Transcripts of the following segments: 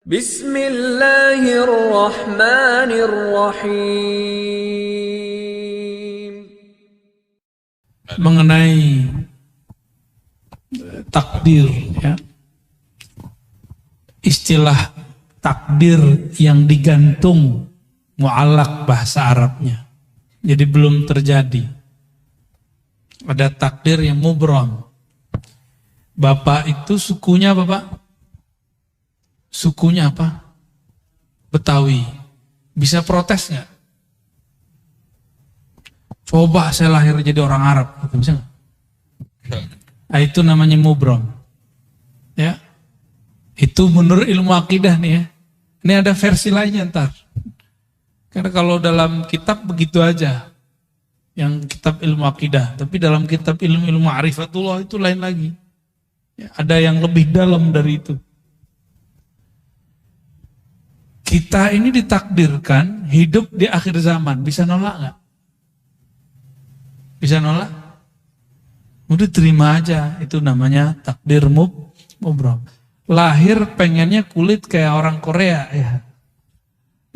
Bismillahirrahmanirrahim. Mengenai takdir, ya, istilah takdir yang digantung mu'allaq bahasa Arabnya, jadi belum terjadi. Ada takdir yang mubram. Bapak itu sukunya apa, Pak? Sukunya apa? Betawi. Bisa protes nggak? Coba saya lahir jadi orang Arab, bisa nggak? Nah, itu namanya mubram. Ya, itu menurut ilmu akidah nih ya. Ini ada versi lainnya ntar. Karena kalau dalam kitab begitu aja, yang kitab ilmu akidah. Tapi dalam kitab ilmu ma'rifatullah itu lain lagi. Ya, ada yang lebih dalam dari itu. Kita ini ditakdirkan hidup di akhir zaman. Bisa nolak nggak? Bisa nolak? Udah terima aja. Itu namanya takdir mubram. Lahir pengennya kulit kayak orang Korea, ya.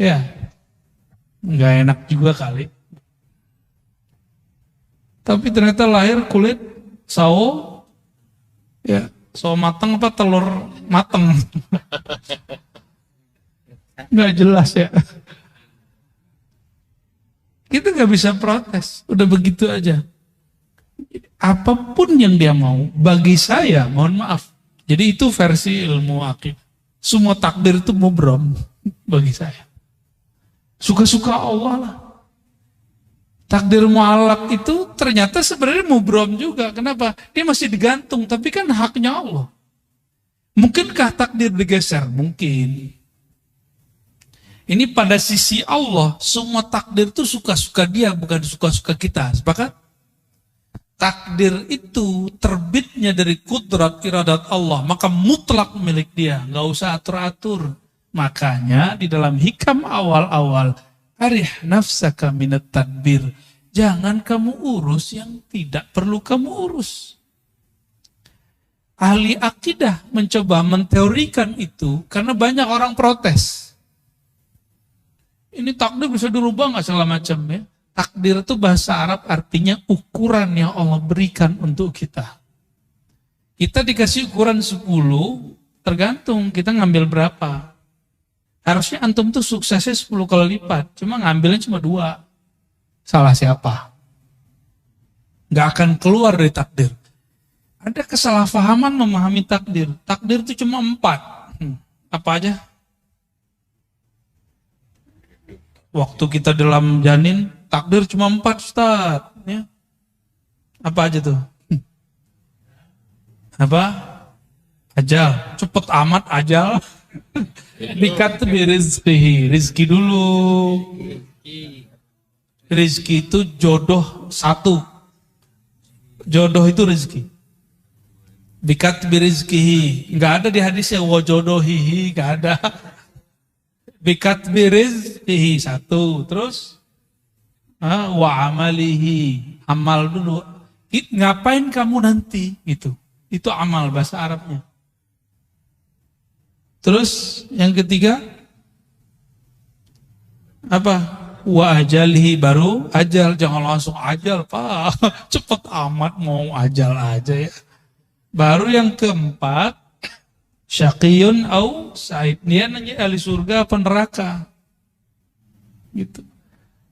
Ya. Nggak enak juga kali. Tapi ternyata lahir kulit sawo, ya, sawo mateng apa telur mateng. Nggak jelas ya. Kita nggak bisa protes, udah begitu aja. Apapun yang dia mau, bagi saya, mohon maaf. Jadi itu versi ilmu akidah. Semua takdir itu mubram bagi saya. Suka-suka Allah lah. Takdir mu'allaq itu ternyata sebenarnya mubram juga. Kenapa? Dia masih digantung, tapi kan haknya Allah. Mungkinkah takdir digeser? Mungkin. Ini pada sisi Allah, semua takdir itu suka-suka dia, bukan suka-suka kita. Sepakat? Takdir itu terbitnya dari kudrat iradat Allah, maka mutlak milik dia, nggak usah atur-atur. Makanya di dalam hikam awal-awal, arih nafsaka minat tadbir, jangan kamu urus yang tidak perlu kamu urus. Ahli akidah mencoba menteorikan itu karena banyak orang protes. Ini takdir bisa dirubah nggak segala macam ya? Takdir itu bahasa Arab artinya ukuran yang Allah berikan untuk kita. Kita dikasih ukuran 10, tergantung kita ngambil berapa. Harusnya antum tuh suksesnya 10 kali lipat, cuma ngambilnya cuma 2. Salah siapa? Nggak akan keluar dari takdir. Ada kesalahpahaman memahami takdir. Takdir itu cuma 4. Apa aja? Waktu kita dalam janin, takdir cuma 4, Ustaz. Ya. Apa aja tuh? Apa? Ajal. Cepet amat ajal. Dikat birizkihi. Rizki dulu. Rizki itu jodoh 1. Jodoh itu rizki. Dikat birizkihi. Nggak ada di hadisnya wajodohihi. Nggak ada. Bikat birizkihi 1. Terus wa amalihi, amal dulu. Ngapain kamu nanti? Itu amal bahasa Arabnya. Terus yang ketiga apa? Wa ajalihi, baru ajal. Jangan langsung ajal, Pak. Cepet amat mau ajal aja ya. Baru yang keempat, syaqiyun au sa'id. Dia nanya ahli surga apa neraka. Gitu.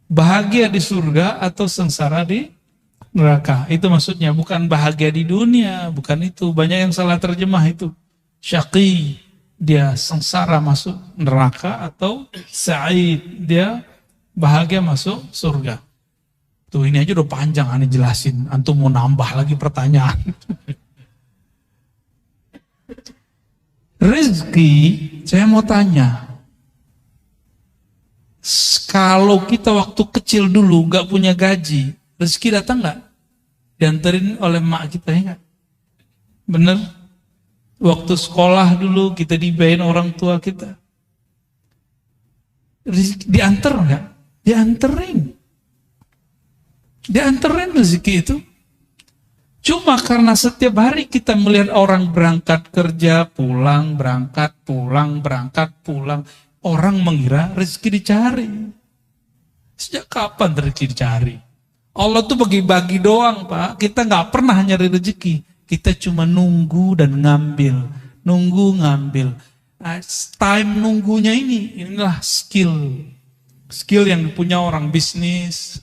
Bahagia di surga atau sengsara di neraka. Itu maksudnya, bukan bahagia di dunia, bukan itu. Banyak yang salah terjemah itu. Syaqi, dia sengsara masuk neraka, atau sa'id, dia bahagia masuk surga. Tuh ini aja udah panjang aneh jelasin. Antum mau nambah lagi pertanyaan. Rezeki, saya mau tanya. Kalau kita waktu kecil dulu gak punya gaji, rezeki datang gak? Dianterin oleh mak kita, ya gak? Bener? Waktu sekolah dulu kita dibayarin orang tua kita. Rezeki dianter gak? Dianterin. Dianterin rezeki itu. Cuma karena setiap hari kita melihat orang berangkat kerja, pulang, berangkat, pulang, berangkat, pulang. Orang mengira rezeki dicari. Sejak kapan rezeki dicari? Allah tuh bagi-bagi doang, Pak. Kita nggak pernah nyari rezeki. Kita cuma nunggu dan ngambil. Nunggu, ngambil. Nah, time nunggunya inilah skill. Skill yang punya orang bisnis.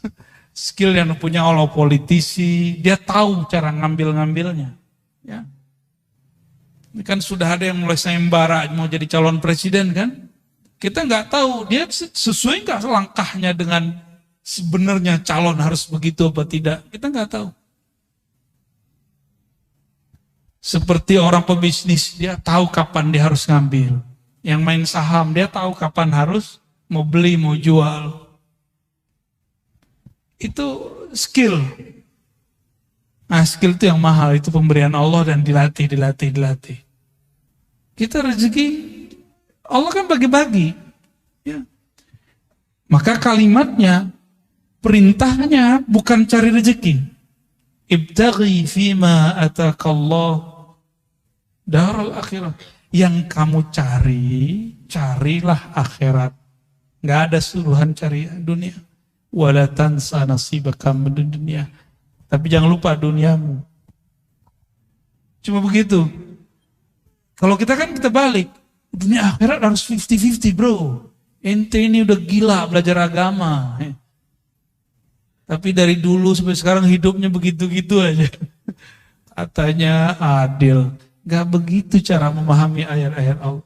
Skill yang punya Allah politisi, dia tahu cara ngambil-ngambilnya. Ya. Ini kan sudah ada yang mulai sayembara mau jadi calon presiden kan? Kita nggak tahu dia sesuai nggak langkahnya dengan sebenarnya calon harus begitu apa tidak. Kita nggak tahu. Seperti orang pebisnis, dia tahu kapan dia harus ngambil. Yang main saham, dia tahu kapan harus mau beli, mau jual. Itu skill. Nah, skill itu yang mahal, itu pemberian Allah dan dilatih. Kita rezeki, Allah kan bagi-bagi. Ya. Maka kalimatnya, perintahnya bukan cari rezeki. Ibtaghi fima atakallah darul akhirah. Yang kamu carilah akhirat. Nggak ada suruhan cari dunia. Wala tansa nasibaka minad dunya. Tapi jangan lupa duniamu. Cuma begitu. Kalau kita kan kita balik. Dunia akhirat harus 50-50 bro. Ente ini udah gila belajar agama. Tapi dari dulu sampai sekarang hidupnya begitu-gitu aja. Katanya adil. Gak begitu cara memahami ayat-ayat Allah.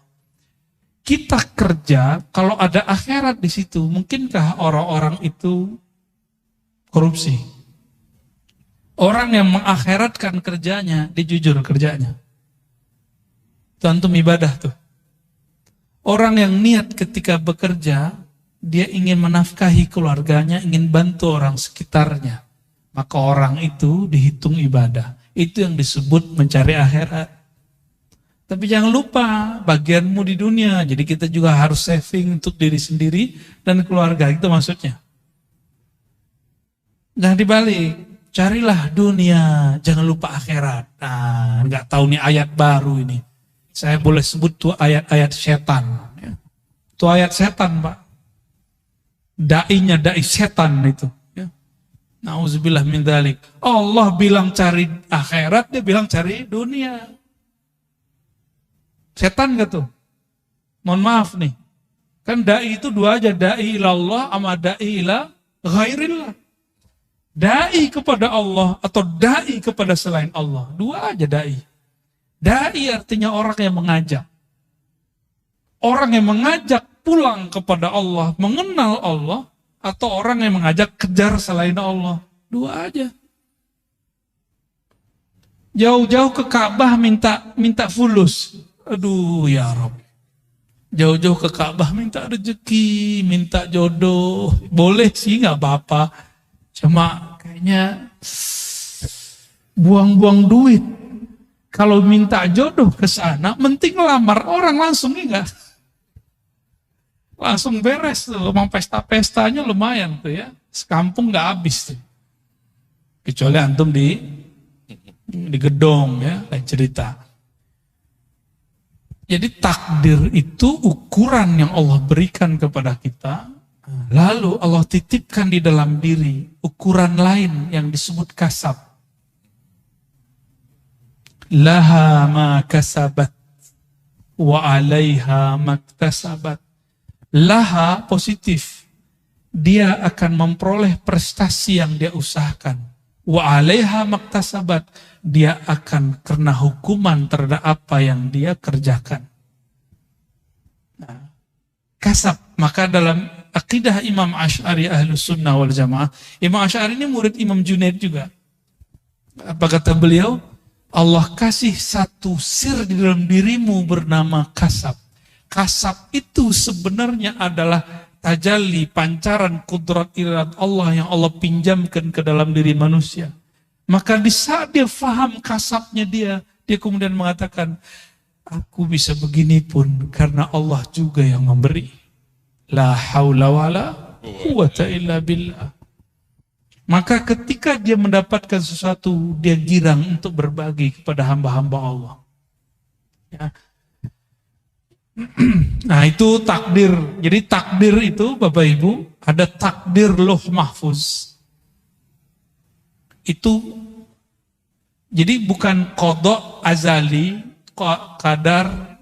Kita kerja, kalau ada akhirat di situ, mungkinkah orang-orang itu korupsi? Orang yang mengakhiratkan kerjanya, dia jujur kerjanya. Itu antum ibadah tuh. Orang yang niat ketika bekerja, dia ingin menafkahi keluarganya, ingin bantu orang sekitarnya. Maka orang itu dihitung ibadah. Itu yang disebut mencari akhirat. Tapi jangan lupa bagianmu di dunia. Jadi kita juga harus saving untuk diri sendiri dan keluarga. Itu maksudnya. Jangan dibalik. Carilah dunia. Jangan lupa akhirat. Nah, nggak tahu nih ayat baru ini. Saya boleh sebut tuh ayat-ayat setan. Itu ayat setan, Pak. Da'inya da'i setan itu. Nauzubillah min dzalik. Allah bilang cari akhirat, dia bilang cari dunia. Setan gak tuh? Mohon maaf nih. Kan da'i itu dua aja. Da'i ilallah sama da'i ila ghairillah. Da'i kepada Allah atau da'i kepada selain Allah. Dua aja da'i. Da'i artinya orang yang mengajak. Orang yang mengajak pulang kepada Allah, mengenal Allah, atau orang yang mengajak kejar selain Allah. Dua aja. Jauh-jauh ke Ka'bah minta fulus. Aduh ya Rabb. Jauh-jauh ke Ka'bah minta rezeki, minta jodoh. Boleh sih gak apa-apa. Cuma kayaknya buang-buang duit. Kalau minta jodoh ke sana, mending lamar orang langsung enggak. Langsung beres tuh. Memang pesta-pestanya lumayan tuh ya. Sekampung gak habis tuh. Kecuali antum di gedong ya, lain cerita. Jadi takdir itu ukuran yang Allah berikan kepada kita. Lalu Allah titipkan di dalam diri ukuran lain yang disebut kasab. Laha ma kasabat wa alaiha maktasabat. Laha positif. Dia akan memperoleh prestasi yang dia usahakan. Wa alaiha maktasabat. Dia akan kena hukuman terhadap apa yang dia kerjakan. Nah, kasab. Maka dalam akidah Imam Asy'ari Ahlus Sunnah wal Jamaah, Imam Asy'ari ini murid Imam Junaid juga. Apa kata beliau? Allah kasih satu sir di dalam dirimu bernama kasab. Kasab itu sebenarnya adalah tajalli, pancaran kudrat iradat Allah yang Allah pinjamkan ke dalam diri manusia. Maka di saat dia faham kasabnya dia kemudian mengatakan, aku bisa begini pun karena Allah juga yang memberi. La haula wala quwata illa billah. Maka ketika dia mendapatkan sesuatu, dia girang untuk berbagi kepada hamba-hamba Allah. Ya. Nah itu takdir. Jadi takdir itu Bapak Ibu, ada takdir Lauh Mahfuz. Itu jadi bukan qada azali, qadar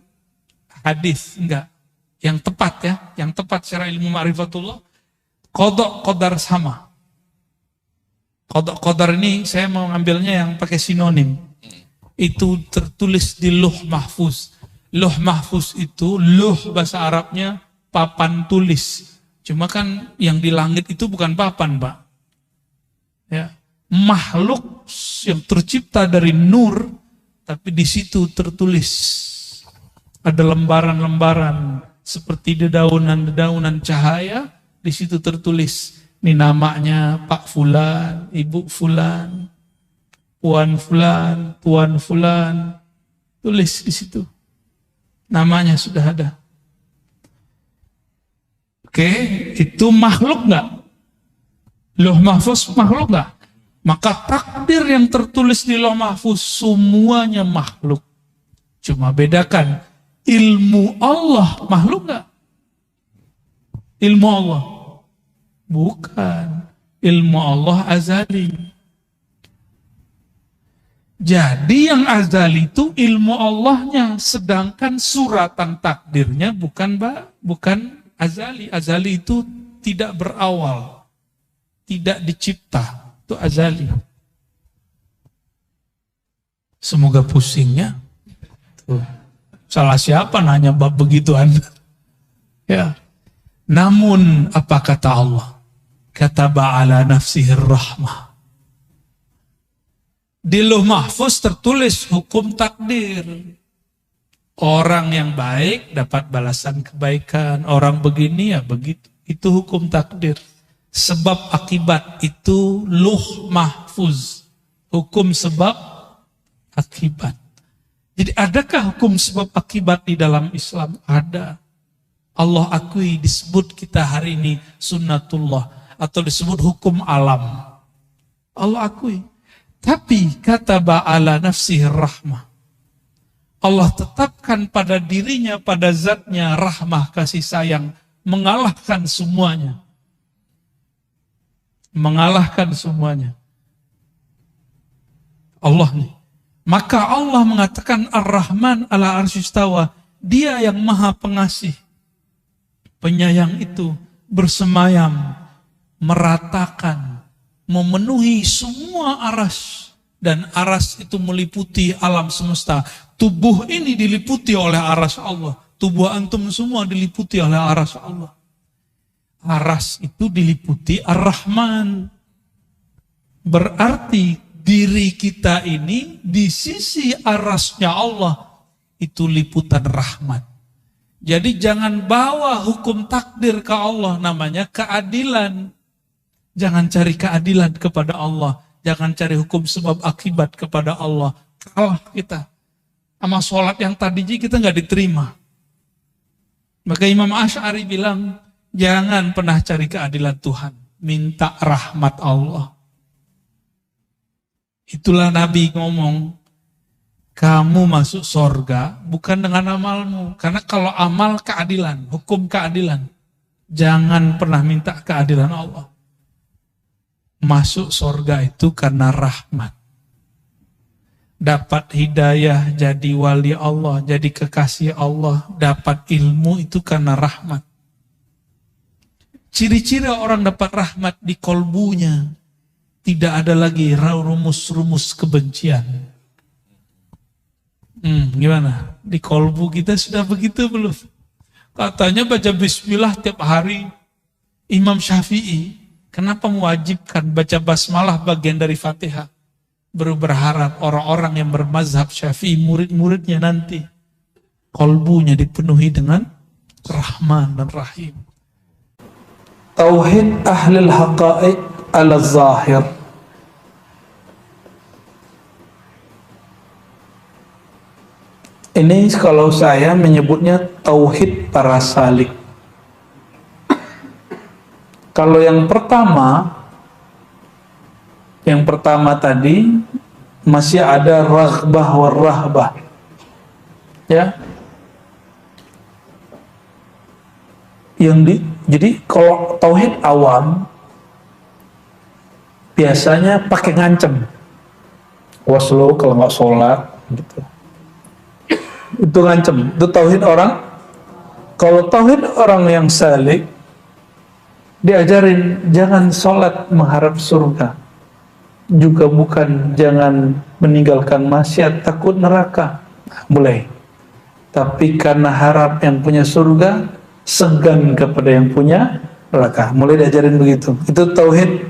hadis, enggak. Yang tepat ya, yang tepat secara ilmu ma'rifatullah, qadar sama. Qadar ini saya mau ngambilnya yang pakai sinonim. Itu tertulis di Lauh Mahfuz. Lauh Mahfuz itu, lauh bahasa Arabnya papan tulis. Cuma kan yang di langit itu bukan papan, Pak. Ya. Makhluk yang tercipta dari nur, tapi di situ tertulis. Ada lembaran-lembaran seperti dedaunan-dedaunan cahaya, di situ tertulis. Ini namanya Pak Fulan, Ibu Fulan, Puan Fulan, Tuan Fulan. Tulis di situ. Namanya sudah ada. Oke, itu makhluk nggak? Lauh Mahfuz makhluk nggak? Maka takdir yang tertulis di Lauh Mahfuz semuanya makhluk. Cuma bedakan, ilmu Allah makhluk nggak? Ilmu Allah bukan. Ilmu Allah azali. Jadi yang azali itu ilmu Allahnya, sedangkan suratan takdirnya bukan azali. Azali itu tidak berawal, tidak dicipta, itu azali. Semoga pusingnya. Tuh. Salah siapa nanya bab begituan? Ya. Namun apa kata Allah? Kataba ala nafsihir rahmah. Di Lauh Mahfuz tertulis hukum takdir. Orang yang baik dapat balasan kebaikan. Orang begini ya begitu. Itu hukum takdir. Sebab akibat itu Lauh Mahfuz. Hukum sebab akibat. Jadi adakah hukum sebab akibat di dalam Islam? Ada. Allah akui disebut kita hari ini sunnatullah. Atau disebut hukum alam. Allah akui. Tapi kata ba'ala nafsih rahmah. Allah tetapkan pada dirinya, pada zatnya rahmah kasih sayang. Mengalahkan semuanya. Mengalahkan semuanya. Allah nih. Maka Allah mengatakan Ar-Rahman ala arsyistawa. Dia yang maha pengasih. Penyayang itu bersemayam. Meratakan. Memenuhi semua aras, dan aras itu meliputi alam semesta. Tubuh ini diliputi oleh aras Allah. Tubuh antum semua diliputi oleh aras Allah. Aras itu diliputi Ar-Rahman. Berarti diri kita ini di sisi arasnya Allah itu liputan rahmat. Jadi jangan bawa hukum takdir ke Allah, namanya keadilan. Jangan cari keadilan kepada Allah. Jangan cari hukum sebab akibat kepada Allah. Kalah kita. Sama sholat yang tadinya kita nggak diterima. Maka Imam Asy'ari bilang, jangan pernah cari keadilan Tuhan. Minta rahmat Allah. Itulah Nabi ngomong, kamu masuk sorga bukan dengan amalmu. Karena kalau amal keadilan, hukum keadilan. Jangan pernah minta keadilan Allah. Masuk surga itu karena rahmat. Dapat hidayah, jadi wali Allah, jadi kekasih Allah. Dapat ilmu itu karena rahmat. Ciri-ciri orang dapat rahmat di kolbunya. Tidak ada lagi rumus-rumus kebencian. Gimana? Di kolbu kita sudah begitu belum? Katanya baca bismillah tiap hari. Imam Syafi'i. Kenapa mewajibkan baca basmalah bagian dari Fatihah? Baru berharap orang-orang yang bermazhab Syafi'i, murid-muridnya nanti, kolbunya dipenuhi dengan Rahman dan Rahim. Tauhid ahlil haqa'iq ala zahir. Ini kalau saya menyebutnya tauhid para salik. Kalau yang pertama, Yang pertama tadi masih ada raghbah warahbah. Ya. Jadi kalau tauhid awam biasanya pakai ngancem. Was lo kalau nggak sholat gitu. Itu ngancem. Itu tauhid orang. Kalau tauhid orang yang salik diajarin jangan sholat mengharap surga. Juga bukan jangan meninggalkan maksiat takut neraka. Boleh. Tapi karena harap yang punya surga, segan kepada yang punya neraka. Mulai diajarin begitu. Itu tauhid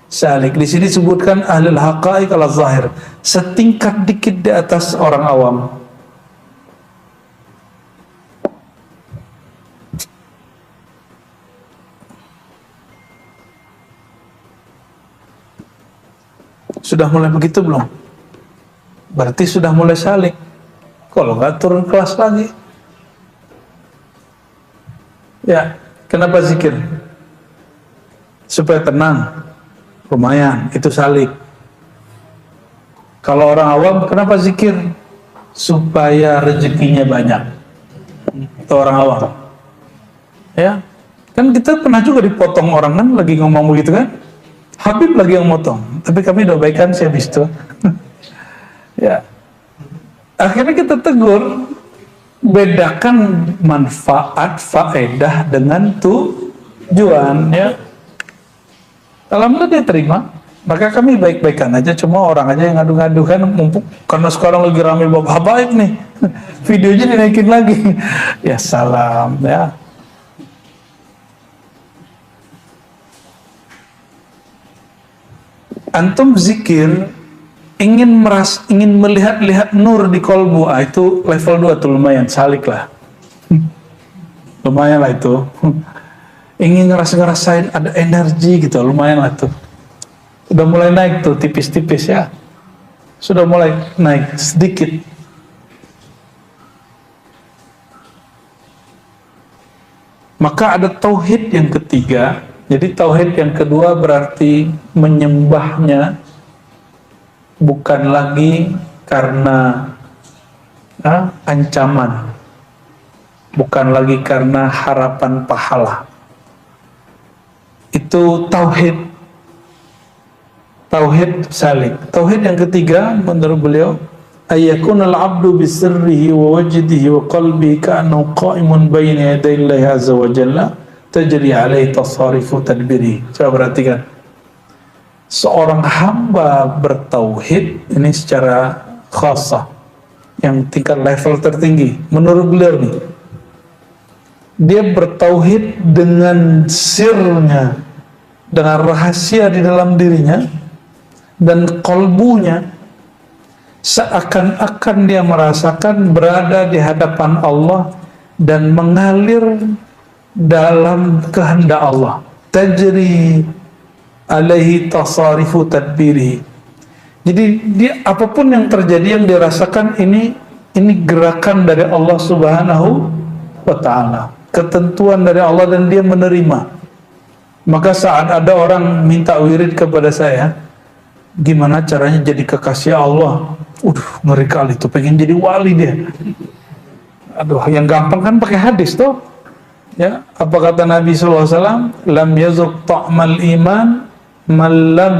salik. Di sini disebutkan ahlul haqaiq ala zahir, setingkat dikit di atas orang awam. Sudah mulai begitu belum? Berarti sudah mulai salik. Kalau nggak turun kelas lagi. Ya, kenapa zikir? Supaya tenang. Lumayan, itu salik. Kalau orang awam, kenapa zikir? Supaya rezekinya banyak. Itu orang awam. Ya, kan kita pernah juga dipotong orang kan, lagi ngomong begitu kan? Habib lagi yang motong, tapi kami dobaikan sih habis itu. Ya, akhirnya kita tegur, bedakan manfaat faedah dengan tujuan. Ya, alhamdulillah dia terima. Maka kami baik-baikan aja, cuma orang aja yang ngadu-ngadu kan, mumpuk karena sekarang lagi rame bab habaib nih, videonya dinaikin lagi. Ya salam ya. Antum zikir ingin melihat nur di kolbu, itu level 2 tuh, lumayan salik lah. Lumayan lah itu. Ingin ngerasain ada energi gitu, lumayan lah tuh. Udah mulai naik tuh tipis-tipis ya. Sudah mulai naik sedikit. Maka ada tauhid yang ketiga. Jadi tauhid yang kedua berarti menyembahnya bukan lagi karena ancaman, bukan lagi karena harapan pahala. Itu tauhid salik. Tauhid yang ketiga menurut beliau, ayyakunal abdu bisirrihi wa wajdihi wa qalbihi ka'annahu qa'imun baina yaday Allah azza wa jalla tajri alaihi tasarifu tadbiri. Coba perhatikan, seorang hamba bertauhid ini secara khasah, yang tingkat level tertinggi menurut beliau nih, dia bertauhid dengan sirnya, dengan rahasia di dalam dirinya dan kolbunya, seakan-akan dia merasakan berada di hadapan Allah dan mengalir dalam kehendak Allah. Tajri alaihi tasarifu tadbiri. Jadi dia apapun yang terjadi, yang dirasakan ini gerakan dari Allah Subhanahu wa taala, ketentuan dari Allah, dan dia menerima. Maka saat ada orang minta wirid kepada saya, gimana caranya jadi kekasih Allah? Ngeri kali tuh, pengen jadi wali dia. Aduh, yang gampang kan pakai hadis tuh. Ya, apa kata Nabi SAW? Lam yazuk ta'mal iman man lam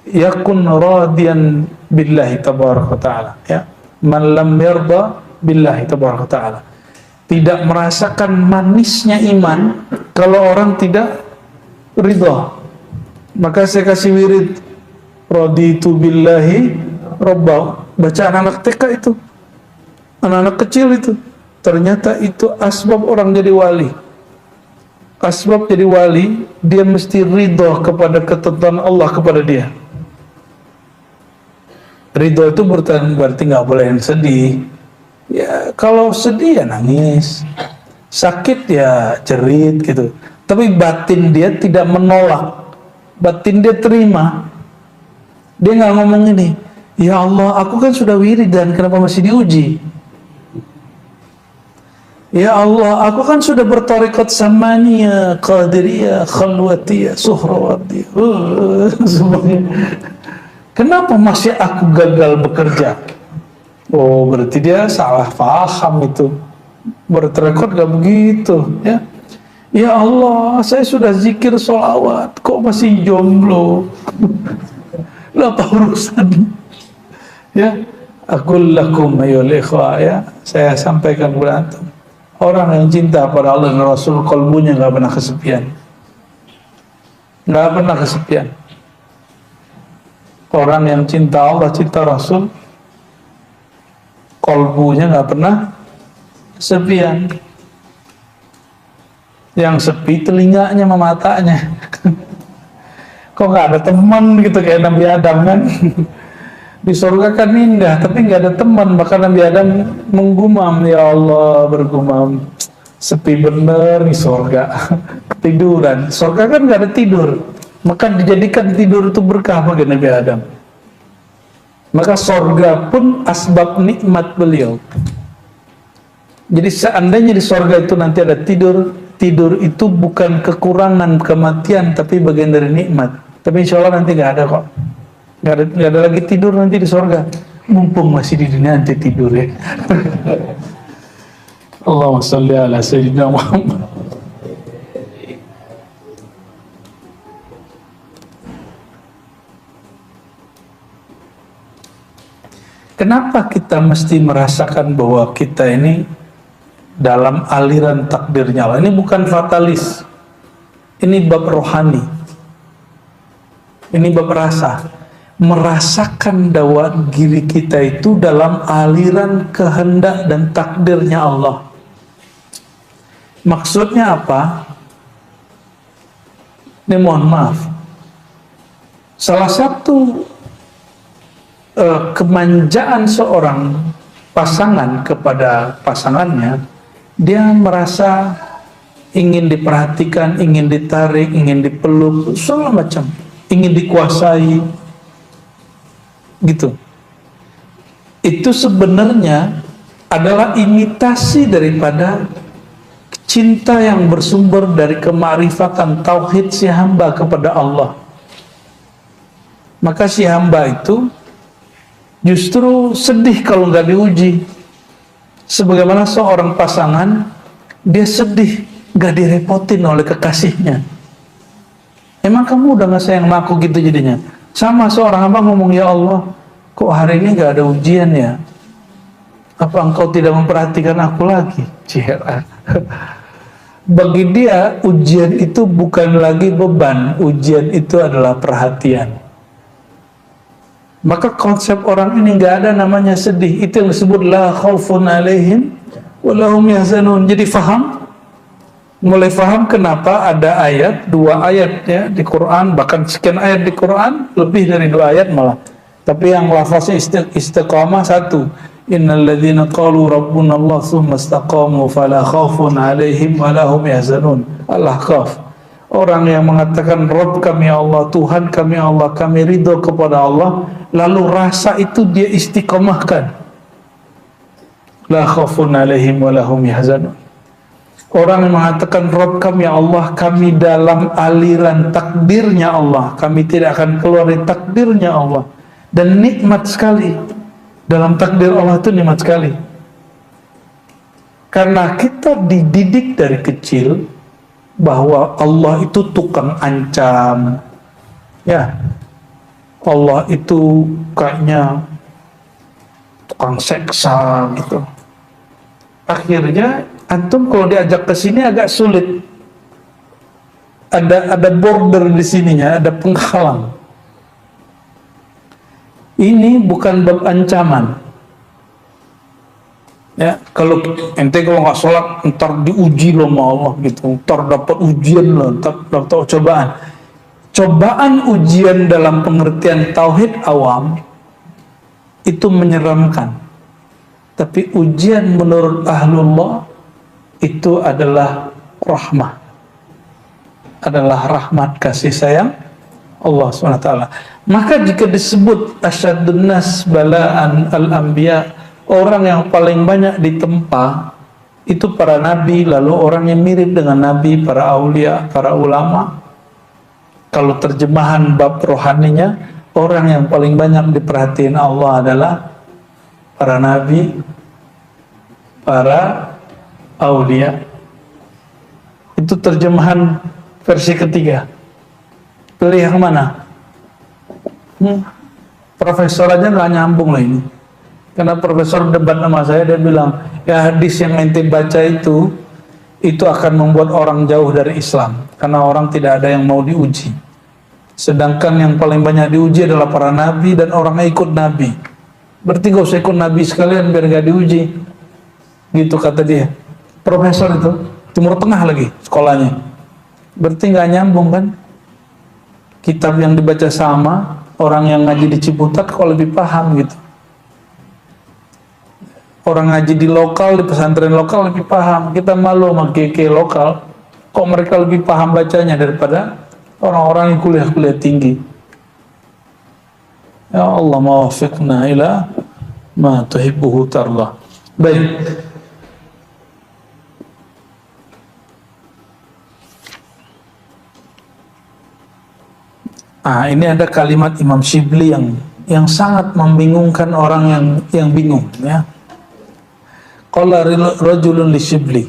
yakun radiyan billahi tabaraka ta'ala. Ya, man lam yarda billahi tabaraka ta'ala. Tidak merasakan manisnya iman kalau orang tidak ridha. Maka saya kasih wirid raditu billahi rabba. Baca anak-anak TK itu, anak-anak kecil itu. Ternyata itu asbab orang jadi wali. Asbab jadi wali, dia mesti ridho kepada ketentuan Allah kepada dia. Ridho itu berarti nggak boleh yang sedih. Ya, kalau sedih ya nangis, sakit ya jerit gitu. Tapi batin dia tidak menolak, batin dia terima. Dia nggak ngomong ini, ya Allah, aku kan sudah wiridan, kenapa masih diuji? Ya Allah, aku kan sudah bertarekat samaniyah, qadiriyah, khalwatiyah, suhrawatiyah, semuanya. Kenapa masih aku gagal bekerja? Oh, berarti dia salah paham itu. Bertarekat gak begitu, ya. Ya Allah, saya sudah zikir sholawat, kok masih jomblo? Lah apa urusan? Ya, aku lakum ayyul ikhwa, ya. Saya sampaikan kepada antum. Orang yang cinta pada Allah dan Rasul, kalbunya gak pernah kesepian. Gak pernah kesepian. Orang yang cinta Allah, cinta Rasul, kalbunya gak pernah kesepian. Yang sepi telinganya sama matanya. Kok gak ada teman gitu kayak Nabi Adam kan? Di surga kan indah, tapi nggak ada teman. Maka Nabi Adam menggumam, ya Allah, bergumam, sepi bener di surga. Ketiduran. Surga kan nggak ada tidur, maka dijadikan tidur itu berkah bagi Nabi Adam. Maka surga pun asbab nikmat beliau. Jadi seandainya di surga itu nanti ada tidur, tidur itu bukan kekurangan kematian, tapi bagian dari nikmat. Tapi insya Allah nanti nggak ada kok. Nggak ada lagi tidur nanti di sorga. Mumpung masih di dunia nanti tidur ya. Allahumma sholli ala sayyidina Muhammad. Kenapa kita mesti merasakan bahwa kita ini dalam aliran takdirnya Allah? Ini bukan fatalis. Ini bab rohani. Ini bab rasa. Merasakan bahwa diri kita itu dalam aliran kehendak dan takdirnya Allah. Maksudnya apa? Ini mohon maaf. Salah satu kemanjaan seorang pasangan kepada pasangannya, dia merasa ingin diperhatikan, ingin ditarik, ingin dipeluk, segala macam, ingin dikuasai. Gitu. Itu sebenarnya adalah imitasi daripada cinta yang bersumber dari kemarifatan tauhid si hamba kepada Allah. Maka si hamba itu justru sedih kalau nggak diuji. Sebagaimana seorang pasangan, dia sedih nggak direpotin oleh kekasihnya. Emang kamu udah nggak sayang sama aku gitu jadinya? Sama seorang hamba ngomong, ya Allah, kok hari ini gak ada ujian ya? Apa engkau tidak memperhatikan aku lagi? Cira. Bagi dia, ujian itu bukan lagi beban. Ujian itu adalah perhatian. Maka konsep orang ini gak ada namanya sedih. Itu yang disebut la khaufun alaihim walahum yahzanun. Jadi faham? Mulai faham kenapa ada ayat, 2 ayat ya di Quran, bahkan sekian ayat di Quran, lebih dari 2 ayat malah. Tapi yang lafaznya istiqamah 1. Innal ladzina qalu rabbuna Allah tsumma istaqamu fala khaufun 'alaihim wa lahum yahzanun. Al-Ahqaf. Orang yang mengatakan Rabb kami Allah, Tuhan kami Allah, kami ridho kepada Allah, lalu rasa itu dia istiqamahkan. La khaufun 'alaihim wa lahum yahzanun. Orang yang mengatakan Rabb kami Allah, kami dalam aliran takdirnya Allah, kami tidak akan keluar dari takdirnya Allah. Dan nikmat sekali. Dalam takdir Allah itu nikmat sekali. Karena kita dididik dari kecil bahwa Allah itu tukang ancam. Ya. Allah itu kayaknya tukang seksa gitu. Akhirnya antum kalau diajak ke sini agak sulit. Ada border di sininya, ada penghalang. Ini bukan bab ancaman. Ya, kalau ente kalau nggak sholat, ntar diuji loh sama Allah gitu, ntar dapat ujian loh, ntar dapat cobaan. Cobaan ujian dalam pengertian tauhid awam itu menyeramkan. Tapi ujian menurut ahlullah itu adalah rahmah, adalah rahmat kasih sayang Allah SWT. Maka jika disebut asyadun nas balaan al-anbiya, orang yang paling banyak ditempa itu para nabi, lalu orang yang mirip dengan nabi, para aulia, para ulama. Kalau terjemahan bab rohaninya, orang yang paling banyak diperhatiin Allah adalah para nabi, para aulia. Itu terjemahan versi ketiga. Pilih yang mana? Profesor aja nggak nyambung lah ini. Karena profesor debat sama saya, dia bilang, ya hadis yang ente baca itu akan membuat orang jauh dari Islam. Karena orang tidak ada yang mau diuji. Sedangkan yang paling banyak diuji adalah para nabi dan orang yang ikut nabi. Berarti gak usah ikut nabi sekalian biar gak diuji. Gitu kata dia. Profesor itu, Timur Tengah lagi sekolahnya. Berarti gak nyambung kan? Kitab yang dibaca sama, orang yang ngaji di Ciputat kok lebih paham gitu. Orang ngaji di lokal, di pesantren lokal lebih paham. Kita malu sama KK lokal, kok mereka lebih paham bacanya daripada orang-orang yang kuliah-kuliah tinggi. Ya Allah, mawafiqna ila ma tuhibbuhu tarlah. Baik. Ini ada kalimat Imam Shibli yang sangat membingungkan orang yang bingung, ya. Qala rajulun li Shibli.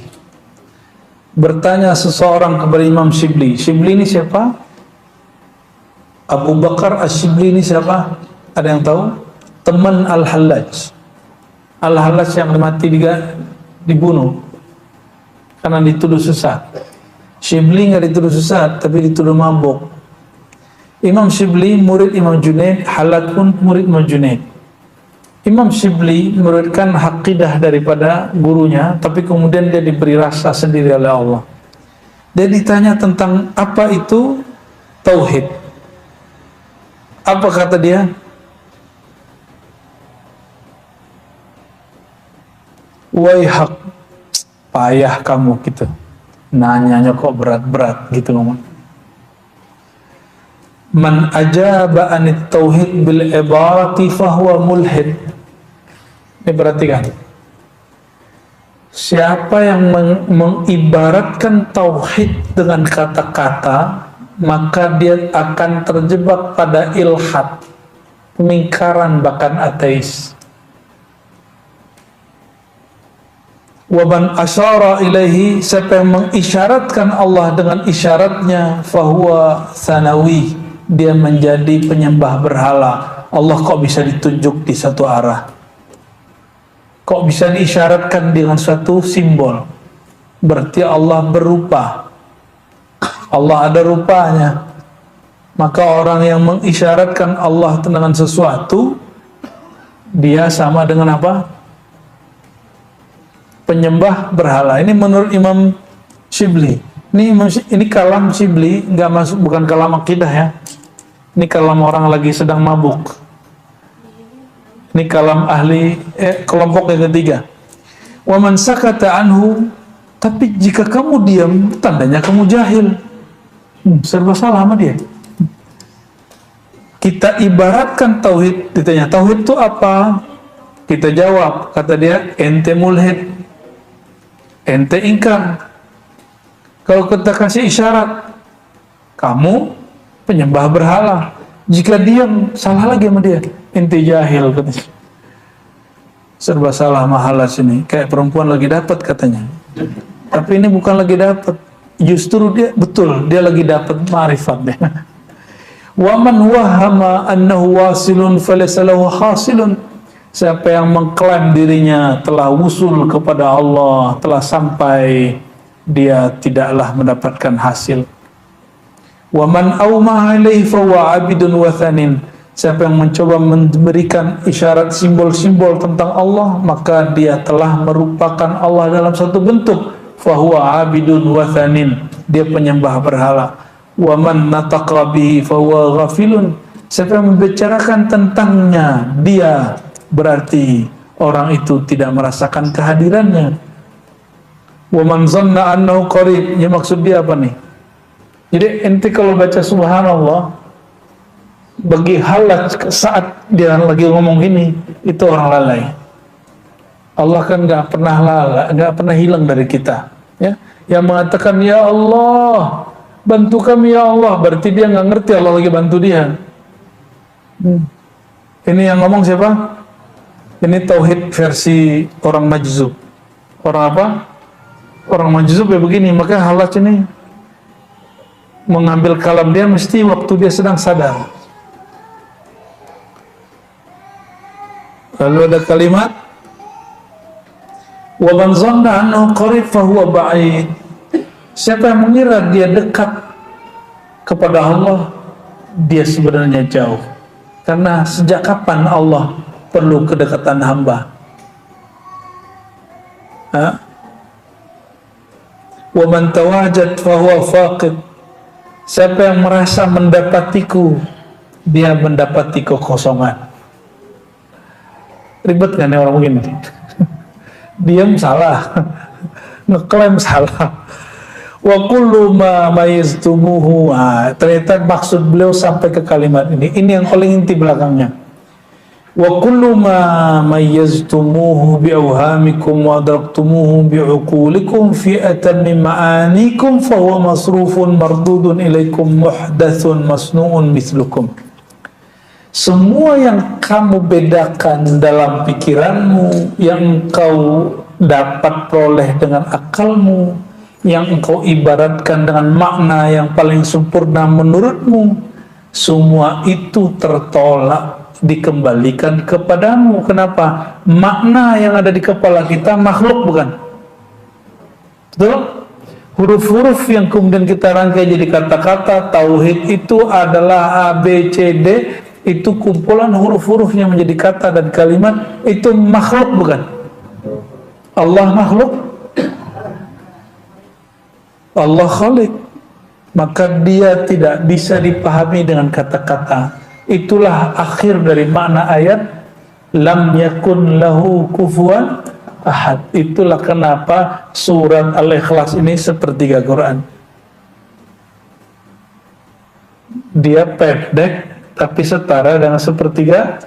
Bertanya seseorang kepada Imam Shibli. Shibli ini siapa? Abu Bakar Ash-Shibli ini siapa? Ada yang tahu? Teman Al-Hallaj. Al-Hallaj yang mati dibunuh karena dituduh sesat. Shibli nggak dituduh sesat, tapi dituduh mabuk. Imam Shibli murid Imam Junaid, Hallaj pun murid Imam Junaid. Imam Shibli memuridkan aqidah daripada gurunya, tapi kemudian dia diberi rasa sendiri oleh Allah. Dia ditanya tentang apa itu tauhid. Apa kata dia? Waihak, payah kamu gitu. Nanyanya kok berat-berat gitu ngomong. Man ajaba anit tauhid bil ibarati fahuwa mulhid. Ini perhatikan. Siapa yang mengibaratkan tauhid dengan kata-kata, maka dia akan terjebak pada ilhad, pemingkaran, bahkan ateis. Wa man asyara ilaihi, siapa yang mengisyaratkan Allah dengan isyaratnya, fahuwa sanawi, dia menjadi penyembah berhala. Allah kok bisa ditunjuk di satu arah? Kok bisa diisyaratkan dengan suatu simbol? Berarti Allah berupa. Allah ada rupanya. Maka orang yang mengisyaratkan Allah dengan sesuatu, dia sama dengan apa? Penyembah berhala. Ini menurut Imam Shibli. Ini kalam Shibli, nggak masuk, bukan kalam akidah ya. Ini kalam orang lagi sedang mabuk. Ini kalam ahli kelompok yang ketiga. Wa man sakata anhu, tapi jika kamu diam, tandanya kamu jahil. Serba salah sama dia. Kita ibaratkan tauhid, ditanya tauhid itu apa? Kita jawab, kata dia, ente mulhid, ente ingkar. Kalau kita kasih isyarat, kamu penyembah berhala. Jika diam, salah lagi sama dia, ente jahil katanya. Serba salah mahala sini, kayak perempuan lagi dapat katanya. Tapi ini bukan lagi dapat, justru dia betul, dia lagi dapat ma'rifat deh. Wa man wahama annahu wasilun falaysa lahu hasilun. Siapa yang mengklaim dirinya telah wusul kepada Allah, telah sampai, dia tidaklah mendapatkan hasil. Wa man awmaha ilaihi fa huwa 'abidun wathanin. Siapa yang mencoba memberikan isyarat simbol-simbol tentang Allah, maka dia telah merupakan Allah dalam satu bentuk. Fa huwa 'abidun wathanin. Dia penyembah berhala. Wa man nataqa bihi fa huwa ghafilun. Siapa yang membicarakan tentangnya, dia berarti orang itu tidak merasakan kehadirannya. Wa man zanna annahu qarib. Ya, maksud dia apa nih? Jadi ente kalau baca subhanallah, bagi Hallaj saat dia lagi ngomong gini, itu orang lalai. Allah kan nggak pernah lala, nggak pernah hilang dari kita. Ya, yang mengatakan ya Allah, bantu kami ya Allah, berarti dia nggak ngerti Allah lagi bantu dia. Ini yang ngomong siapa? Ini tauhid versi orang majzub. Orang apa? Orang majzub ya begini. Maka Hallaj ini mengambil kalam dia mesti waktu dia sedang sadar. Lalu ada kalimat wa man zanna annahu qarib fa huwa ba'id. Siapa yang mengira dia dekat kepada Allah, dia sebenarnya jauh. Karena sejak kapan Allah perlu kedekatan hamba? Wa man tawajad fa huwa faqid. Siapa yang merasa mendapatiku, dia mendapati kekosongan. Ribet kan ya orang begini? Diam salah, ngeklaim salah. Wa kullu ma mayiztumuhu. Ternyata maksud beliau sampai ke kalimat ini. Ini yang paling inti belakangnya. Wa kullu ma mayiztumuhu bi'awhamikum wa adraktumuhu bi'uqulikum fi atammi ma'anikum fa huwa masrufun mardudun ilaikum muhdathun masnu'un mithlukum. Semua yang kamu bedakan dalam pikiranmu, yang engkau dapat peroleh dengan akalmu, yang engkau ibaratkan dengan makna yang paling sempurna menurutmu, semua itu tertolak, dikembalikan kepadamu. Kenapa? Makna yang ada di kepala kita makhluk bukan? Betul? Huruf-huruf yang kemudian kita rangkai jadi kata-kata, tauhid itu adalah A, B, C, D, itu kumpulan huruf-huruf yang menjadi kata dan kalimat, itu makhluk bukan? Allah makhluk? Allah khalik. Maka dia tidak bisa dipahami dengan kata-kata. Itulah akhir dari makna ayat lam yakun lahu kufuwan ahad. Itulah kenapa surat Al-Ikhlas ini sepertiga Quran. Dia pendek tapi setara dengan sepertiga